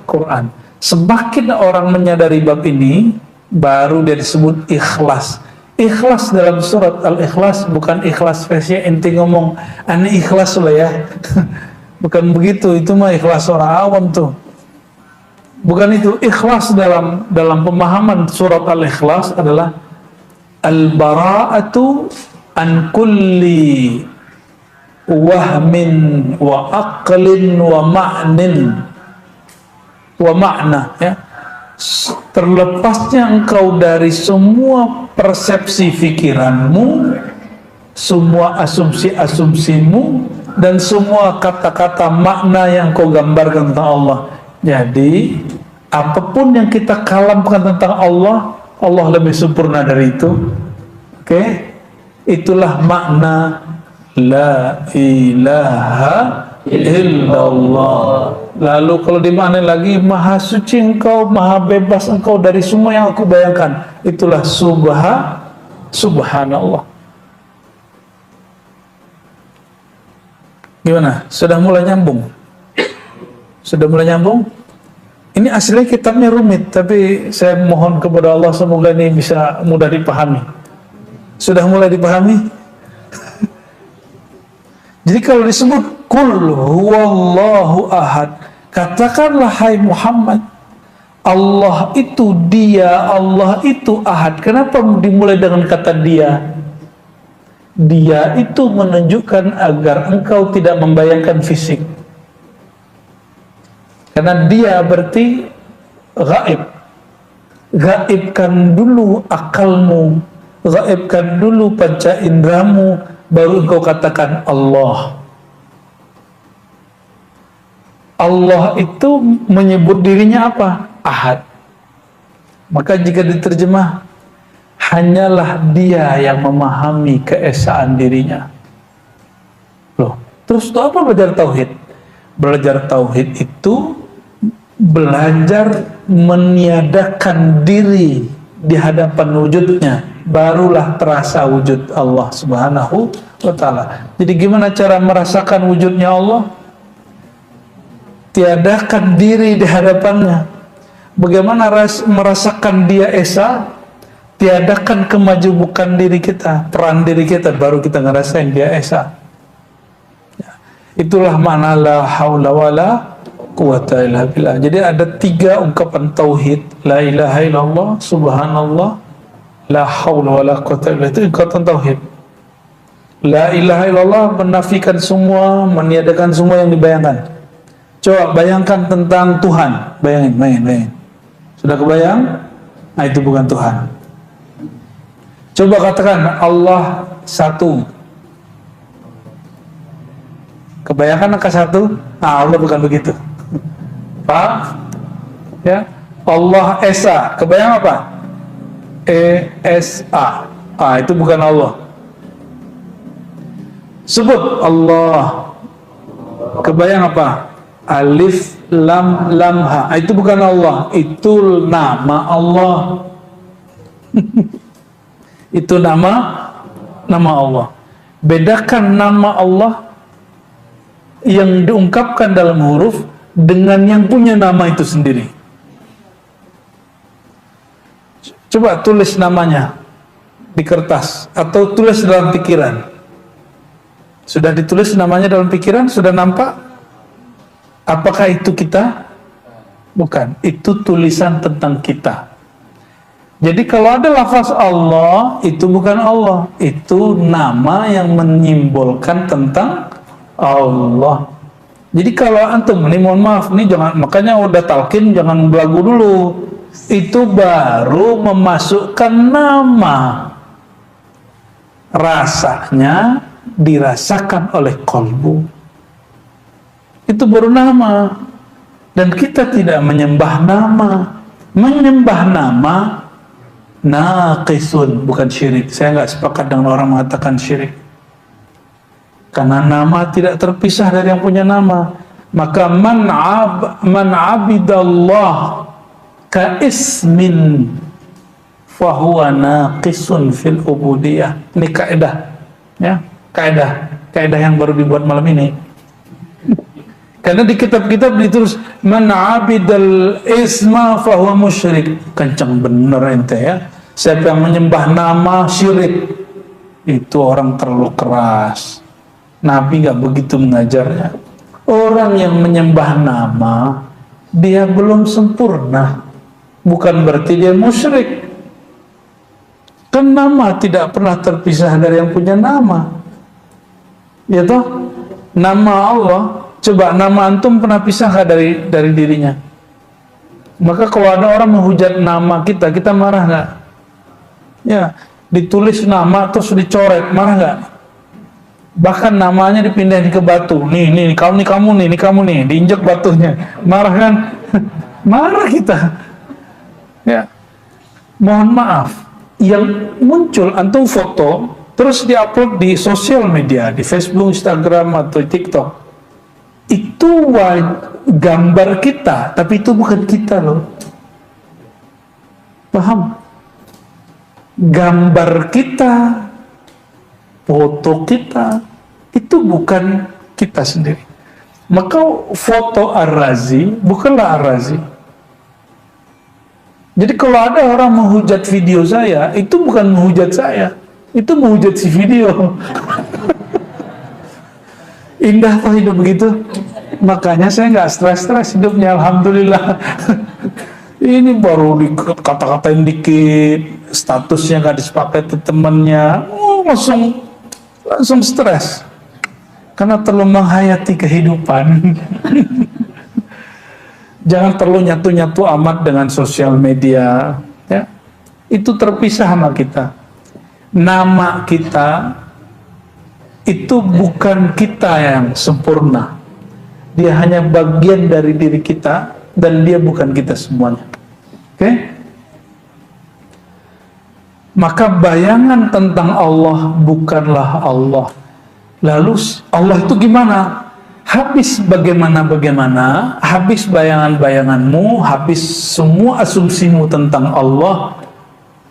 Quran. Semakin orang menyadari bab ini, baru dia disebut ikhlas. Ikhlas dalam surat Al-Ikhlas bukan ikhlas versi ente ngomong aneh ikhlas lah ya. Bukan begitu, itu mah ikhlas orang awam tuh. Bukan itu. Ikhlas dalam pemahaman surat Al-Ikhlas adalah al-bara'atu an kulli wahmin wa aqlin wa ma'nin wa ma'na, ya. Terlepasnya engkau dari semua persepsi pikiranmu, semua asumsi-asumsimu, dan semua kata-kata makna yang kau gambarkan tentang Allah. Jadi apapun yang kita kalamkan tentang Allah, Allah lebih sempurna dari itu. Oke? Itulah makna la ilaha illallah. Lalu kalau dimaknai lagi, maha suci engkau, maha bebas engkau dari semua yang aku bayangkan. Itulah subhanallah. Gimana? Sudah mulai nyambung? Sudah mulai nyambung? Ini aslinya kitabnya rumit, tapi saya mohon kepada Allah semoga ini bisa mudah dipahami. Sudah mulai dipahami? Jadi kalau disebut Qul huwallahu ahad, katakanlah hai Muhammad, Allah itu dia, Allah itu ahad. Kenapa dimulai dengan kata dia? Dia itu menunjukkan agar engkau tidak membayangkan fisik. Karena dia berarti gaib. Gaibkan dulu akalmu, gaibkan dulu panca indramu, baru engkau katakan Allah. Allah itu menyebut dirinya apa? Ahad. Maka jika diterjemah, hanyalah dia yang memahami keesaan dirinya. Loh, terus itu apa belajar tauhid? Belajar tauhid itu belajar meniadakan diri di hadapan wujudnya, barulah terasa wujud Allah Subhanahu wa ta'ala. Jadi gimana cara merasakan wujudnya Allah? Tiadakan diri di hadapannya, Bagaimana merasakan dia esa, tiadakan kemajubukan diri kita, peran diri kita, baru kita ngerasain dia esa. Ya. Itulah makna la haula wala quwata illa billah. Jadi ada 3 ungkapan tauhid, la ilaha illallah, subhanallah, la haula wala quwata illa billah. Itu ungkapan tauhid. La ilaha illallah menafikan semua, meniadakan semua yang dibayangkan. Coba bayangkan tentang Tuhan, bayangin. Sudah kebayang? Nah, itu bukan Tuhan. Coba katakan Allah satu. Kebayangkan angka 1? Nah, Allah bukan begitu. Paham? Ya. Allah Esa. Kebayang apa? E-S-A. Ah, itu bukan Allah. Sebut Allah. Kebayang apa? Alif lam lam ha. Itu bukan Allah, itu nama Allah. Itu nama Allah. Bedakan nama Allah yang diungkapkan dalam huruf dengan yang punya nama itu sendiri. Coba tulis namanya di kertas atau tulis dalam pikiran. Sudah ditulis namanya dalam pikiran? Sudah nampak? Apakah itu kita? Bukan, itu tulisan tentang kita. Jadi kalau ada lafaz Allah, itu bukan Allah, itu nama yang menyimbolkan tentang Allah. Jadi kalau antum, ini mohon maaf, ini jangan, makanya udah talqin jangan belagu dulu. Itu baru memasukkan nama. Rasanya dirasakan oleh kolbu. Itu baru nama. Dan kita tidak menyembah nama. Menyembah nama naqisun, bukan syirik. Saya nggak sepakat dengan orang mengatakan syirik. Karena nama tidak terpisah dari yang punya nama. Maka man abidallah ka ismin fahuwa naqisun fil ubudiyah. Ini kaidah, ya, kaidah yang baru dibuat malam ini. Karena di kitab-kitab ditulis man abidal isma fahuwa musyrik. Kencang bener ente ya. Siapa yang menyembah nama syirik, itu orang terlalu keras. Nabi nggak begitu mengajarnya. Orang yang menyembah nama, dia belum sempurna. Bukan berarti dia musyrik. Kan nama tidak pernah terpisah dari yang punya nama. Ya toh? Nama Allah, coba nama antum pernah pisah nggak dari dirinya? Maka kalau ada orang menghujat nama kita, kita marah nggak? Ya, ditulis nama terus dicoret, marah nggak? Bahkan namanya dipindahin ke batu. Nih, kamu nih, diinjak batunya. Marah kan? Marah kita. Ya, mohon maaf. Yang muncul antum foto terus diupload di sosial media, di Facebook, Instagram atau TikTok. Itu gambar kita, tapi itu bukan kita loh. Paham? Gambar kita, foto kita, itu bukan kita sendiri. Maka foto Ar-Razi bukanlah Ar-Razi. Jadi kalau ada orang menghujat video saya, itu bukan menghujat saya, itu menghujat si video. Indah tuh hidup begitu. Makanya saya nggak stres hidupnya, alhamdulillah. Ini baru dikata-katain dikit, statusnya nggak disepakati temannya, langsung stres. Karena terlalu menghayati kehidupan. Jangan terlalu nyatu-nyatu amat dengan sosial media. Ya. Itu terpisah sama kita. Nama kita itu bukan kita yang sempurna. Dia hanya bagian dari diri kita dan dia bukan kita semuanya. Oke? Maka bayangan tentang Allah bukanlah Allah. Lalu Allah itu gimana? Habis bagaimana, habis bayangan-bayanganmu, habis semua asumsimu tentang Allah,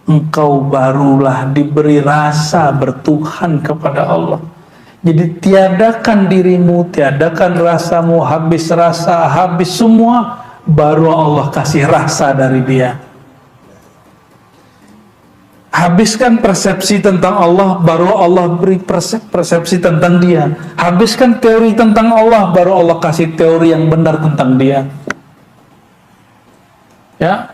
engkau barulah diberi rasa bertuhan kepada Allah. Jadi tiadakan dirimu, tiadakan rasamu, habis rasa, habis semua, baru Allah kasih rasa dari dia. Habiskan persepsi tentang Allah, baru Allah beri persepsi tentang dia. Habiskan teori tentang Allah, baru Allah kasih teori yang benar tentang dia. Ya.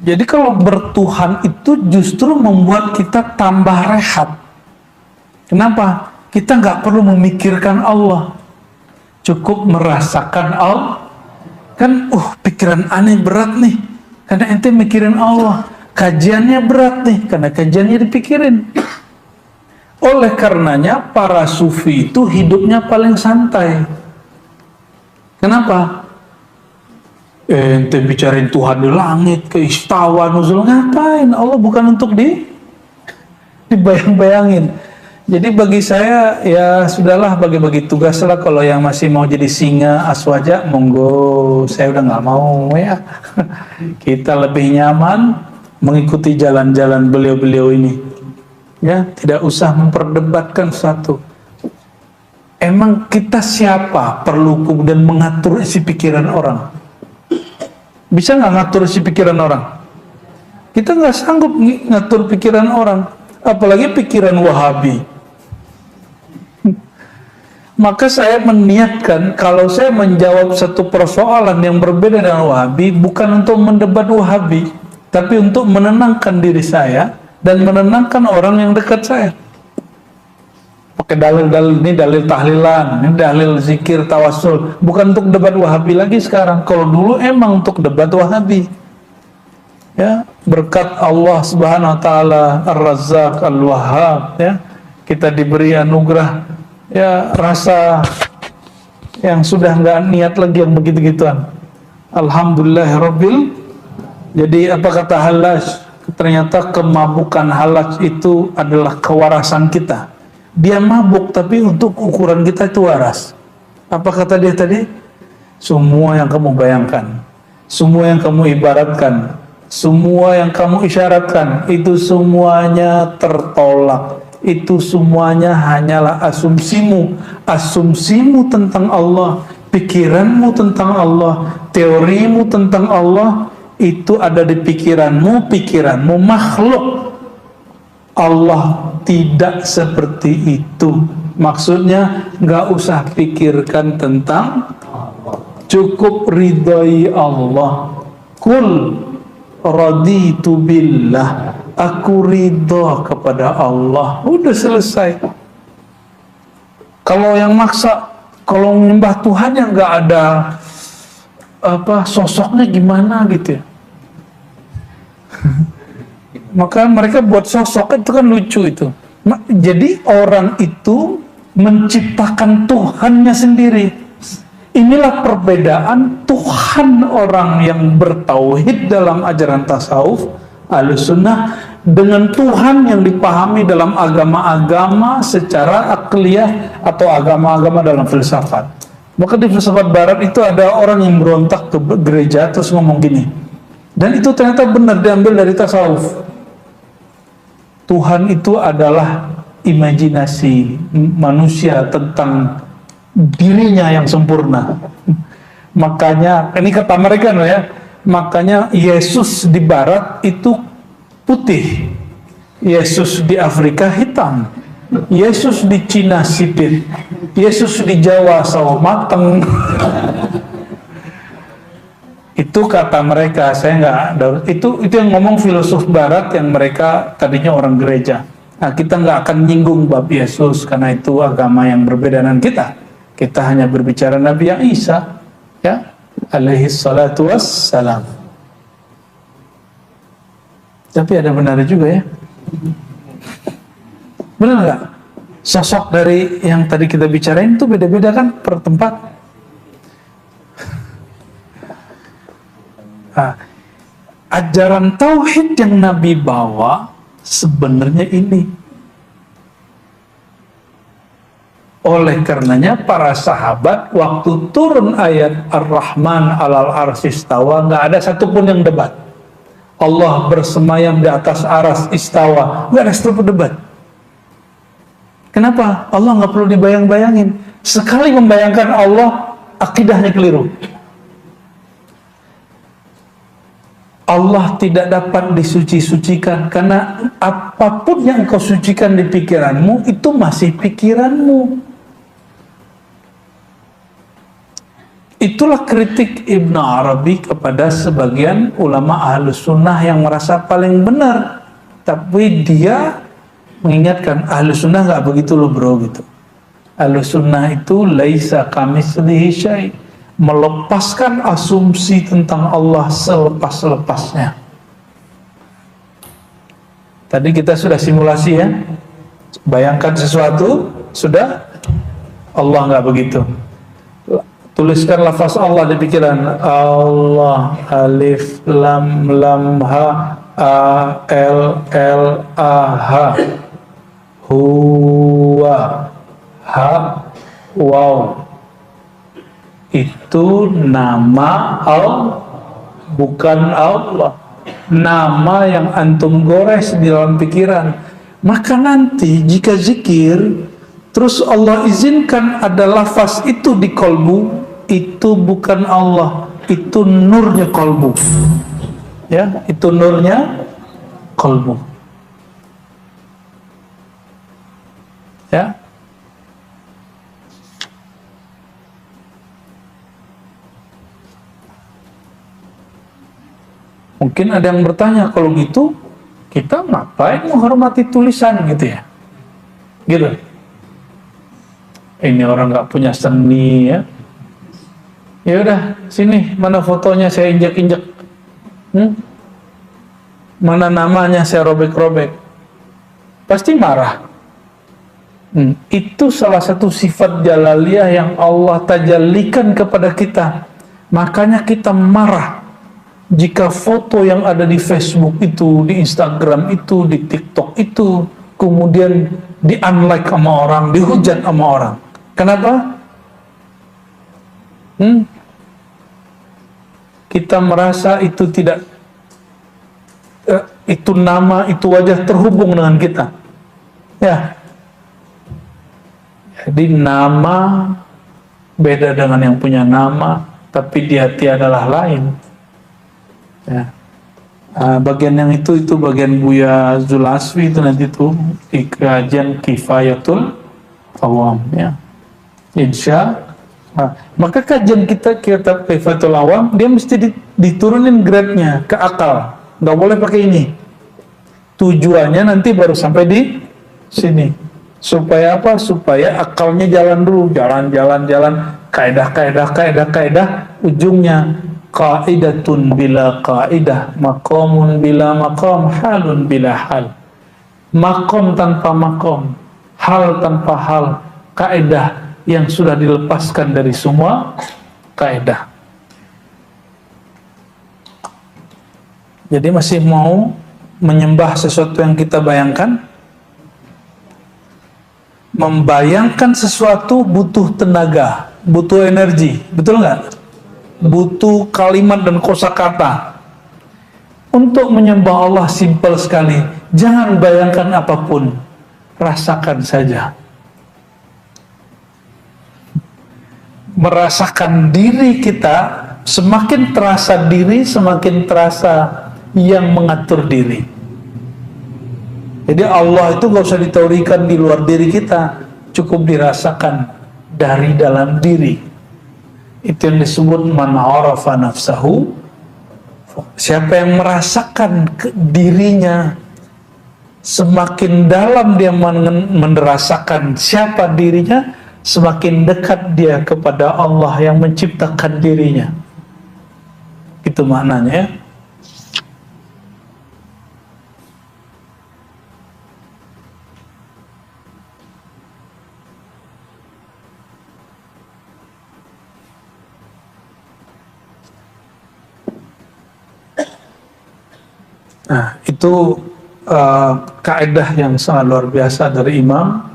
Jadi kalau bertuhan itu justru membuat kita tambah rehat. Kenapa? Kita nggak perlu memikirkan Allah, cukup merasakan Allah. Kan, pikiran aneh berat nih, karena ente mikirin Allah. Kajiannya berat nih, karena kajiannya dipikirin. Oleh karenanya para sufi itu hidupnya paling santai. Kenapa? Ente bicarain Tuhan di langit, ke istawa, nuzul, ngapain? Allah bukan untuk dibayang-bayangin. Jadi bagi saya, ya sudahlah, bagi-bagi tugas lah. Kalau yang masih mau jadi singa aswaja, monggo. Saya udah nggak mau ya. Kita lebih nyaman mengikuti jalan-jalan beliau-beliau ini. Ya, tidak usah memperdebatkan sesuatu. Emang kita siapa perlu kemudian mengatur isi pikiran orang? Bisa nggak ngatur isi pikiran orang? Kita nggak sanggup ngatur pikiran orang, apalagi pikiran Wahabi. Maka saya meniatkan kalau saya menjawab satu persoalan yang berbeda dengan Wahabi, bukan untuk mendebat Wahabi, tapi untuk menenangkan diri saya dan menenangkan orang yang dekat saya. Pakai dalil-dalil, ini dalil tahlilan, ini dalil zikir tawasul, bukan untuk debat Wahabi lagi sekarang. Kalau dulu emang untuk debat Wahabi. Ya, berkat Allah Subhanahu wa taala Ar-Razzaq Al-Wahhab, ya, kita diberi anugerah, ya, rasa yang sudah nggak niat lagi yang begitu-gituan. Alhamdulillahirabbil. Jadi apa kata Hallaj? Ternyata kemabukan Hallaj itu adalah kewarasan kita. Dia mabuk tapi untuk ukuran kita itu waras. Apa kata dia tadi? Semua yang kamu bayangkan, semua yang kamu ibaratkan, semua yang kamu isyaratkan, itu semuanya tertolak. Itu semuanya hanyalah asumsimu. Asumsimu tentang Allah, pikiranmu tentang Allah, teorimu tentang Allah, itu ada di pikiranmu, pikiranmu makhluk. Allah tidak seperti itu. Maksudnya nggak usah pikirkan tentang Allah, cukup ridhoi Allah. Kul raditu billah, aku ridho kepada Allah. Udah selesai. Kalau yang maksa, kalau menyembah Tuhan yang nggak ada sosoknya gimana gitu ya. Maka mereka buat sosok itu kan lucu itu. Jadi orang itu menciptakan Tuhannya sendiri. Inilah perbedaan Tuhan orang yang bertauhid dalam ajaran tasawuf Ahlussunnah dengan Tuhan yang dipahami dalam agama-agama secara akliyah atau agama-agama dalam filsafat. Maka di filsafat barat itu ada orang yang berontak ke gereja terus ngomong gini. Dan itu ternyata benar diambil dari tasawuf. Tuhan itu adalah imajinasi manusia tentang dirinya yang sempurna. Makanya, ini kata mereka ya, makanya Yesus di barat itu putih, Yesus di Afrika hitam, Yesus di Cina sipit, Yesus di Jawa sawo mateng. Itu kata mereka, saya nggak, itu yang ngomong filosof barat yang mereka tadinya orang gereja. Nah, kita nggak akan nyinggung bab Yesus karena itu agama yang berbeda dengan kita. Kita hanya berbicara Nabi yang Isa, ya, alaihi salatu wassalam. Tapi ada benar juga ya. Benar nggak? Sosok dari yang tadi kita bicarain itu beda-beda kan per tempat. Nah, ajaran tauhid yang Nabi bawa sebenarnya ini. Oleh karenanya para sahabat waktu turun ayat Ar-Rahman 'alal arsy istawa, nggak ada satupun yang debat. Allah bersemayam di atas aras istawa, nggak ada satupun debat. Kenapa? Allah nggak perlu dibayang-bayangin. Sekali membayangkan Allah, akidahnya keliru. Allah tidak dapat disuci-sucikan, karena apapun yang kau sucikan di pikiranmu, itu masih pikiranmu. Itulah kritik Ibn Arabi kepada sebagian ulama Ahlus Sunnah yang merasa paling benar. Tapi dia mengingatkan, Ahlus Sunnah nggak begitu loh bro, gitu. Ahlus Sunnah itu laisa kamitslihi syai', melepaskan asumsi tentang Allah selepas-lepasnya. Tadi kita sudah simulasi ya, bayangkan sesuatu, sudah. Allah nggak begitu. Tuliskan lafaz Allah di pikiran. Allah, alif, lam, lam, ha, a, l, a, ha, huwa, ha, waw. Itu nama Allah, bukan Allah. Nama yang antum gores di dalam pikiran. Maka nanti jika zikir, terus Allah izinkan ada lafaz itu di kolbu, itu bukan Allah, itu nurnya kolbu. Ya, itu nurnya kolbu. Ya. Mungkin ada yang bertanya, kalau gitu kita ngapain menghormati tulisan gitu ya? Gitu. Ini orang nggak punya seni ya. Ya udah, sini mana fotonya saya injek-injek. Mana namanya saya robek-robek. Pasti marah. Itu salah satu sifat jalaliyah yang Allah tajallikan kepada kita. Makanya kita marah jika foto yang ada di Facebook itu, di Instagram itu, di TikTok itu, kemudian di-unlike sama orang, dihujat sama orang. Kenapa? Kita merasa itu tidak, itu nama, itu wajah terhubung dengan kita. Ya. Jadi nama beda dengan yang punya nama, tapi di hati adalah lain. Ya. Bagian yang itu bagian Buya Zulaswi itu nanti tuh di kajian Kifayatul Awam ya. Insya. Maka kajian kita kitab Kifayatul Awam dia mesti diturunin grade-nya ke akal. Nggak boleh pakai ini. Tujuannya nanti baru sampai di sini. Supaya apa? Supaya akalnya jalan dulu, jalan, kaidah, ujungnya qaidatun bila qaidah, maqamun bila maqam, halun bila hal. Maqam tanpa maqam, hal tanpa hal, kaidah yang sudah dilepaskan dari semua kaidah. Jadi masih mau menyembah sesuatu yang kita bayangkan? Membayangkan sesuatu butuh tenaga, butuh energi, betul nggak? Butuh kalimat dan kosakata. Untuk menyembah Allah simpel sekali. Jangan bayangkan apapun, rasakan saja. Merasakan diri kita, semakin terasa diri, semakin terasa yang mengatur diri. Jadi Allah itu gak usah diteorikan di luar diri kita, cukup dirasakan dari dalam diri. Itu yang disebut man arafa nafsahu. Siapa yang merasakan dirinya, semakin dalam dia merasakan siapa dirinya, semakin dekat dia kepada Allah yang menciptakan dirinya. Itu maknanya ya. Nah, itu kaidah yang sangat luar biasa dari Imam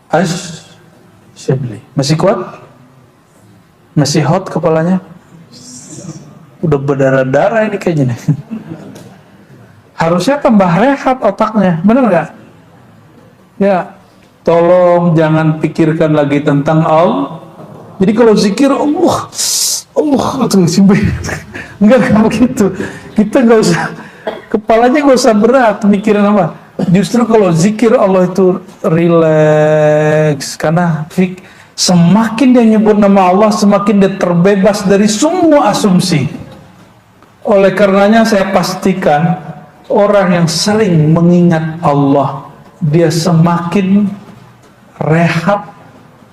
Asy-Syibli. Masih kuat? Masih hot kepalanya? Udah berdarah-darah ini kayaknya nih. Harusnya tambah rehat otaknya, bener nggak? Ya, Tolong jangan pikirkan lagi tentang Allah. Jadi kalau zikir Allah tuh enggak begitu. Kita nggak usah, kepalanya nggak usah berat mikirin apa. Justru kalau zikir Allah itu rileks, karena semakin dia nyebut nama Allah, semakin dia terbebas dari semua asumsi. Oleh karenanya saya pastikan orang yang sering mengingat Allah, dia semakin rehat,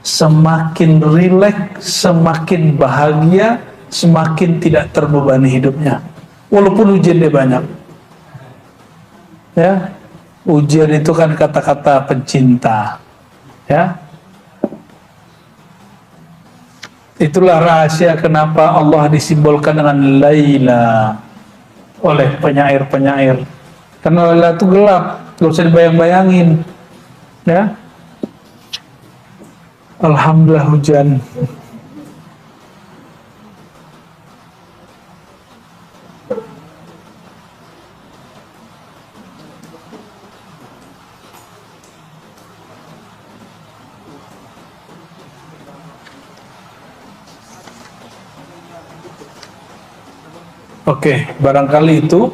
semakin rileks, semakin bahagia, semakin tidak terbebani hidupnya. Walaupun ujiannya banyak. Ya. Ujian itu kan kata-kata pencinta. Ya. Itulah rahasia kenapa Allah disimbolkan dengan Laila oleh penyair-penyair. Karena Laila itu gelap, gak usah dibayang-bayangin. Ya. Alhamdulillah hujan. Oke, barangkali itu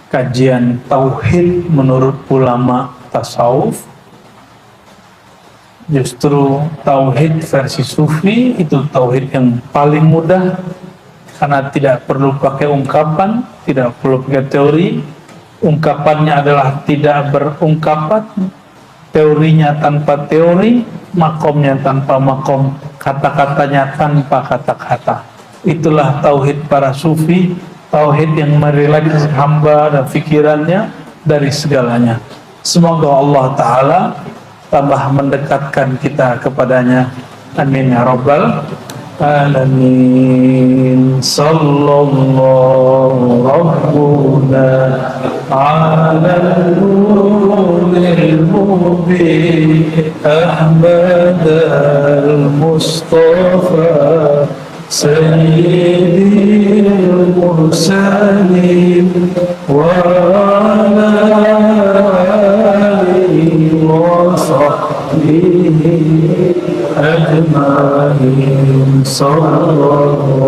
kajian tauhid menurut ulama tasawuf. Justru tauhid versi sufi itu tauhid yang paling mudah, karena tidak perlu pakai ungkapan, tidak perlu pakai teori. Ungkapannya adalah tidak berungkapan, teorinya tanpa teori, makomnya tanpa makom, kata-katanya tanpa kata-kata. Itulah tauhid para sufi, tauhid yang merileks hamba dan pikirannya dari segalanya. Semoga Allah Ta'ala tambah mendekatkan kita kepadanya. Amin ya rabbal alamin. Sallallahu rabbuna ala nuril mubin Ahmad al-Mustafa Sayyidil Mursalin wa ala alihi wa sahbihi ajma'in. Sallallahu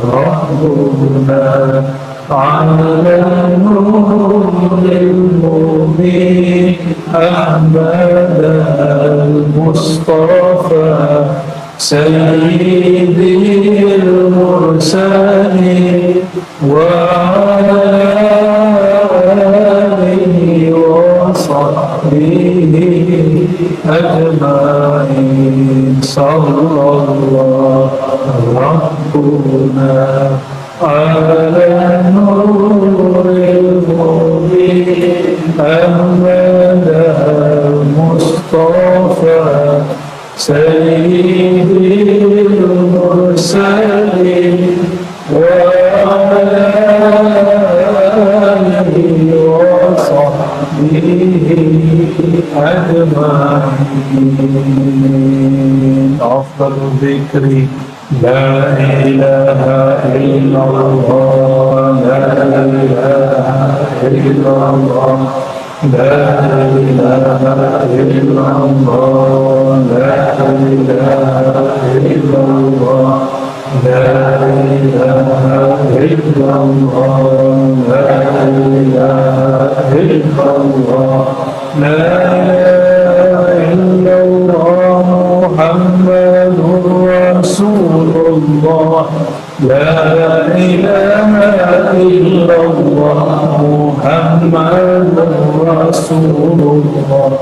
rabbuna ala nuril mubin Ahmad al-Mustafa Sayyidil Mursalin wa alihi wa sahbihi ajma'in. Sallallahu rabbuna ala nuril mubin Ahmad al-Mustafa Sayyidil Mursalin wa ala alihi wa sahbihi ajma'in. Afdalul dzikri la ilaha illallah, la ilaha illallah, لا إله إلا الله، لا إله إلا الله، لا إله إلا الله، لا إله إلا الله، لا إله إلا الله محمد رسول الله، لا إله إلا الله محمد رسول الله،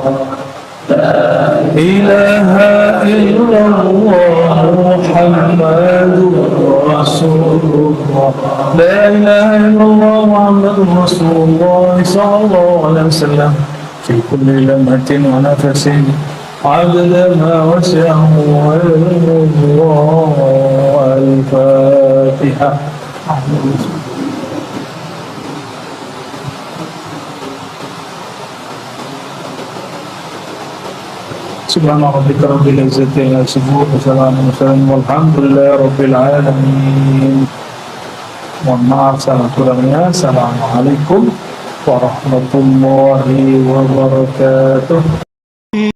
لا إله إلا الله محمد رسول الله، لا إله إلا الله محمد رسول الله صلى الله عليه وسلم في كل لمحة ونفس عدد ما وسعه علم الله. الفاتحة. سبحان ربك رب العزة عما يصفون وسلام على المرسلين والحمد لله رب العالمين. Mohon maaf salah kurangnya. Assalamualaikum warahmatullahi wabarakatuh.